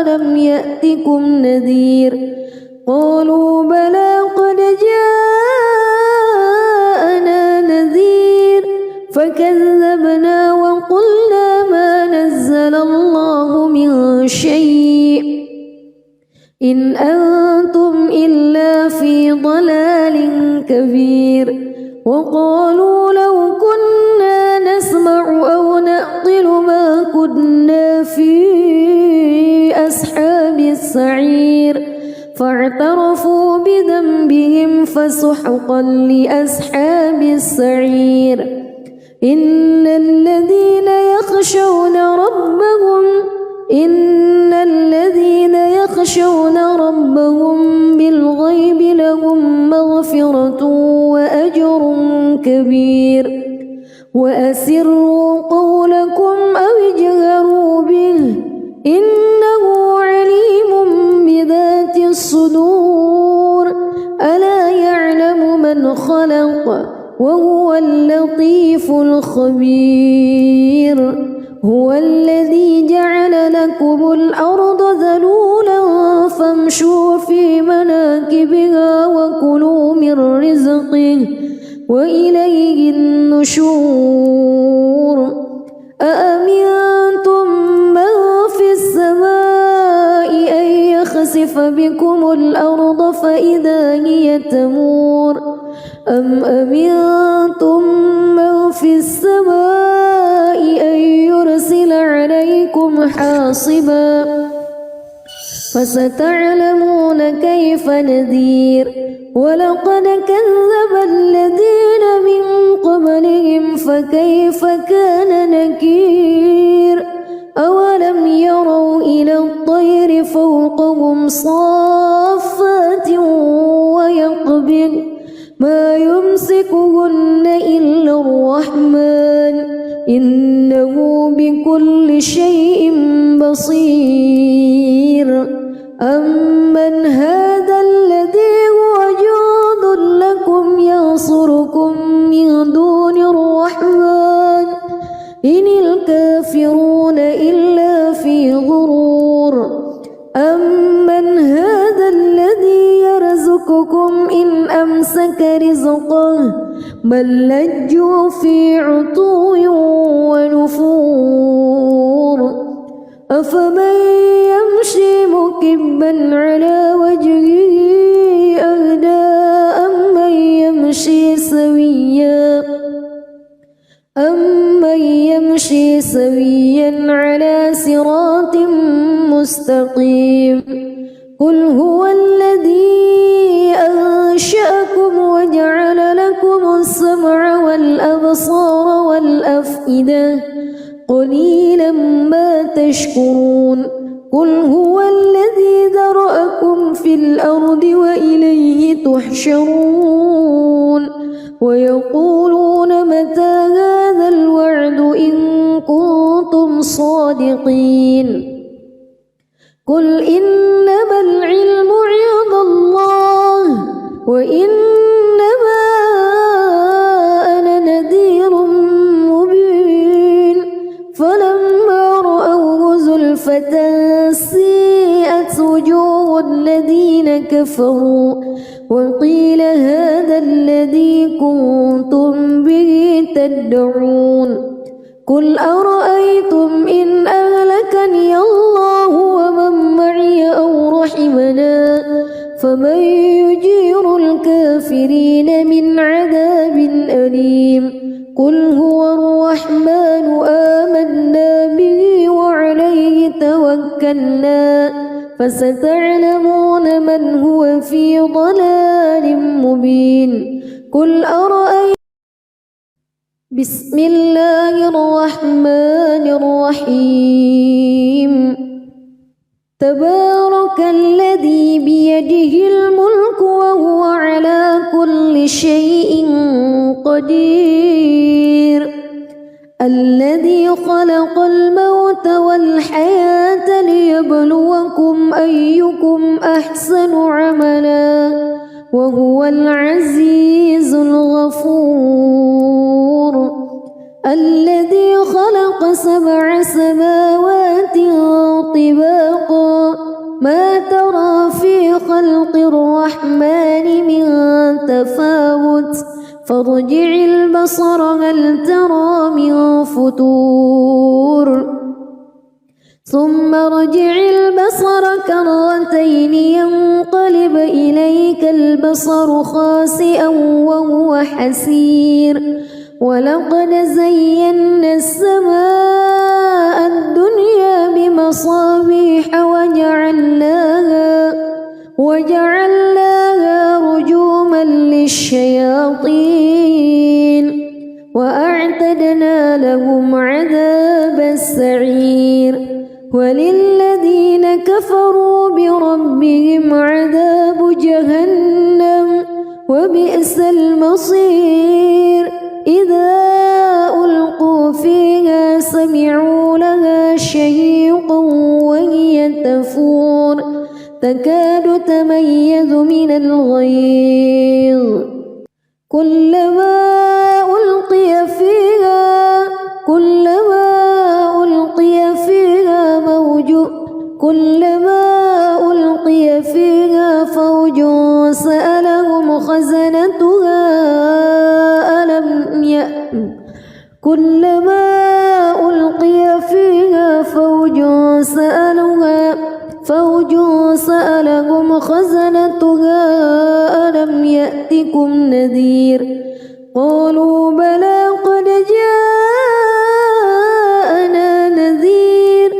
ألم يأتكم نذير قالوا بلى قد جاءنا نذير فكذبنا وقلنا ما نزل الله من شيء إن أنتم إلا في ضلال كبير وقالوا لو كنا نسمع أو نعقل ما كنا في أصحاب السعير فاعترفوا بذنبهم فسحقا لأصحاب السعير إن الذين يخشون ربهم بالغيب لهم مغفرة وأجر كبير وأسروا قولكم أو اجهروا به إنه عليم بذات الصدور ألا يعلم من خلق وهو اللطيف الخبير هو الذي جعل لكم الأرض ذلولا فامشوا في مناكبها وكلوا من رزقه وإليه النشور أأمنتم من في السماء أن يخسف بكم الأرض فإذا هي تمور أم أمنتم من في السماء أن يرسل عليكم حاصبا فستعلمون كيف نذير ولقد كذب الذين من قبلهم فكيف كان نكير أولم يروا إلى الطير فوقهم صافات ويقبض ما يمسكهن إلا الرحمن إنه بكل شيء بصير أمن هذا الذي هو جند لكم ينصركم من دون الرحمن إن الكافرون إلا في غرور أمن هذا الذي يرزقكم إن أمسك رزقه بل لجوا في عتو ونفور أفمن يمشي مكبا على وجهه أهدى أمن يمشي سويا على صراط مستقيم قل هو الذي أنشأكم وجعل لكم السمع والأبصار والأفئدة قليلا ما تشكرون قل هو الذي ذرأكم في الأرض وإليه تحشرون ويقولون متى هذا الوعد إن كنتم صادقين قل إنما العلم عند الله وإنما أنا نذير مبين فلما رأوه زلفة سيئت وجوه الذين كفروا وقيل هذا الذي كنتم به تدعون قل أرأيتم إن أهلكني الله ومن معي أو رحمنا فمن يجير الكافرين من عذاب أليم قل هو الرحمن آمنا به وعليه توكلنا فستعلمون من هو في ضلال مبين قل أرأيتم بسم الله الرحمن الرحيم تبارك الذي بيده الملك وهو على كل شيء قدير الذي خلق الموت والحياة ليبلوكم أيكم أحسن عملا وهو العزيز الغفور الذي خلق 7 سماوات طباقا ما ترى في خلق الرحمن من تفاوت فارجع البصر هل ترى من فتور ثم ارجع البصر كرتين ينقلب إليك البصر خاسئا وهو حسير ولقد زينا السماء الدنيا بمصابيح وجعلناها رجوما للشياطين وأعتدنا لهم عذاب السعير وللذين كفروا بربهم عذاب جهنم وبئس المصير إذا ألقوا فيها سمعوا لها شهيقا وهي تفور تكاد تميز من الغيظ كلما ألقي فيها فوج سألهم خزنتها كلما ألقي فيها فوج سألهم خزنتها ألم يأتكم نذير قالوا بلى قد جاءنا نذير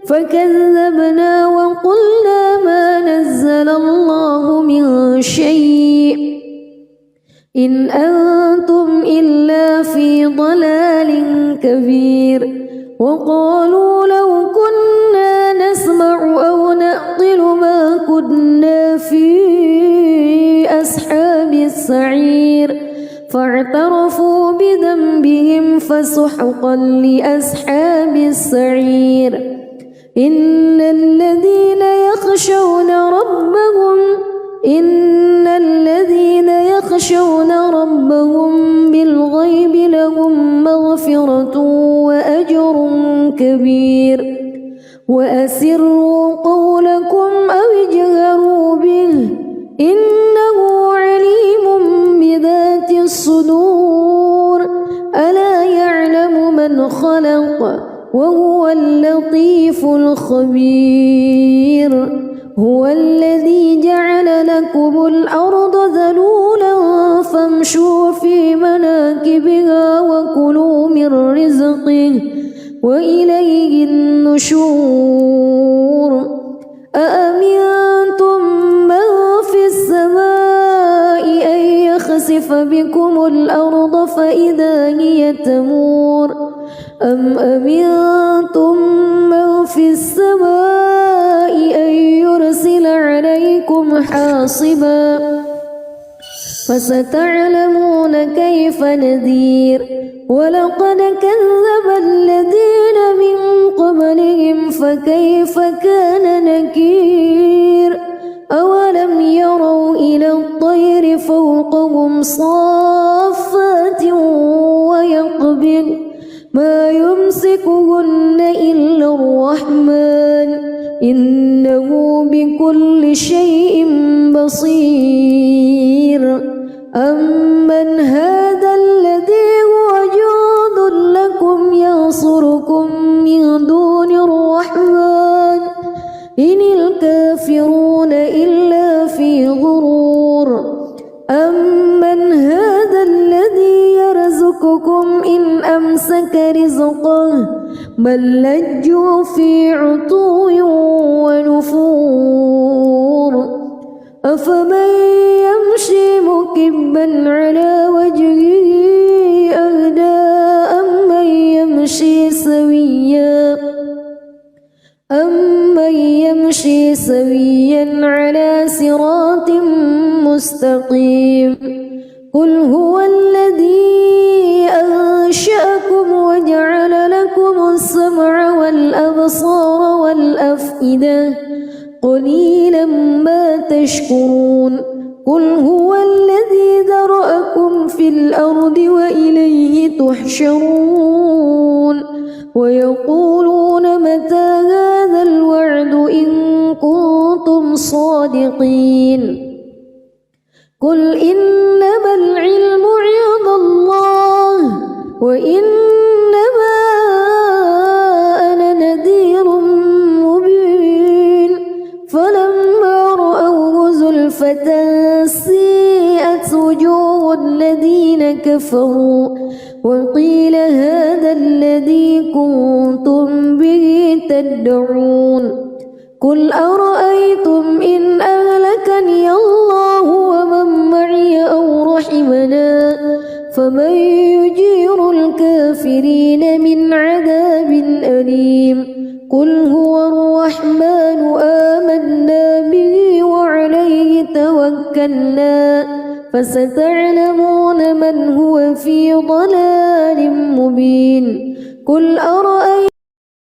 فكذبنا وقلنا ما نزل الله من شيء إن أنتم إلا في ضلال كبير وقالوا لو كنا نسمع أو نعقل ما كنا في أصحاب السعير فاعترفوا بذنبهم فسحقا لأصحاب السعير إن الذين يخشون ربهم بالغيب لهم مغفرة وأجر كبير وأسروا قولكم أو اجهروا به إنه عليم بذات الصدور ألا يعلم من خلق وهو اللطيف الخبير هو الذي جعل لكم الأرض ذلولا فامشوا في مناكبها وكلوا من رزقه وإليه النشور أأمنتم من في السماء أن يخسف بكم الأرض فإذا هي تمور أم أمنتم من في السماء أن يرسل عليكم حاصبا فستعلمون كيف نذير ولقد كذب الذين من قبلهم فكيف كان نكير أولم يروا إلى الطير فوقهم صافات ويقبض ما يمسكهن إلا الرحمن إنه بكل شيء بصير أمن هذا الذي هو جند لكم ينصر إن الكافرون إلا في غرور أمن هذا الذي يرزقكم إن أمسك رزقه بل لجوا في عتو ونفور أفمن يمشي مكبا على وجهه أهدى أمن يمشي سويا على صراط مستقيم قل هو الذي أنشأكم وجعل لكم السمع والأبصار والأفئدة قليلا ما تشكرون قل هو الذي ذرأكم في الأرض وإليه تحشرون ويقولون متى هذا الوعد إن كنتم صادقين قل إنما العلم عند الله وإنما أنا نذير مبين فلما رأوه زلفة سيئت وجوه الذين كفروا وقيل هذا الذي كنتم به تدعون قل أرأيتم إن أهلكني الله ومن معي أو رحمنا فمن يجير الكافرين من عذاب أليم قل هو الرحمن آمنا به وعليه توكلنا فستعلمون من هو في ضلال مبين قل أرأيتم